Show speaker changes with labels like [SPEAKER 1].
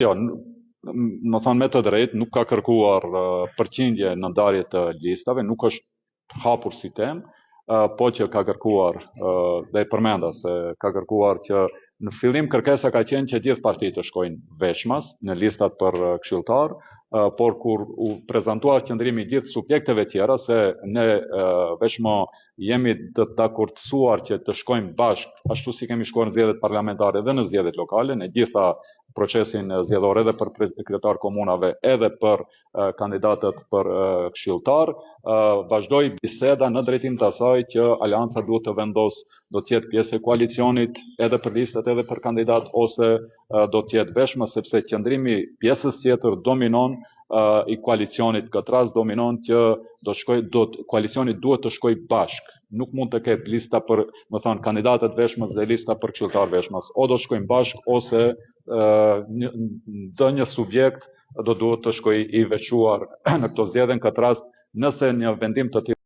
[SPEAKER 1] Jo, më thonë me të drejtë, nuk ka kërkuar përqindje në ndarje të listave, nuk është hapur si temë, po që ka kërkuar, dhe i përmenda se ka kërkuar që në fillim kërkesa ka qenë që gjithë partitë të shkojnë veçmas në listat për këshilltar, por kur u prezantua qëndrimi i gjithë subjekteve tjera se ne veçmo jemi të dakurtësuar që të shkojmë bashkë, ashtu si kemi shkuar në zgjedhjet parlamentare dhe në zgjedhjet lokale, në gjitha procesin zgjedhor edhe për kryetar komunave edhe për kandidatët për këshilltar, vazhdoi biseda në drejtim të asaj që Aleanca duhet të vendosë do të jetë pjesë e koalicionit edhe për listat edhe për kandidat ose do të jetë veshme sepse qëndrimi pjesës tjetër dominon i koalicionit këtë rast dominon që koalicioni duhet të shkojë bashkë. Nuk mund të ketë lista për, më thonë, kandidatët veshmës dhe lista për këshilltar veshmës. O do të shkojnë bashkë ose ndonjë subjekt do duhet të shkojë i veçuar në këto zgjedhje. Në këtë rast, nëse një vendim të tillë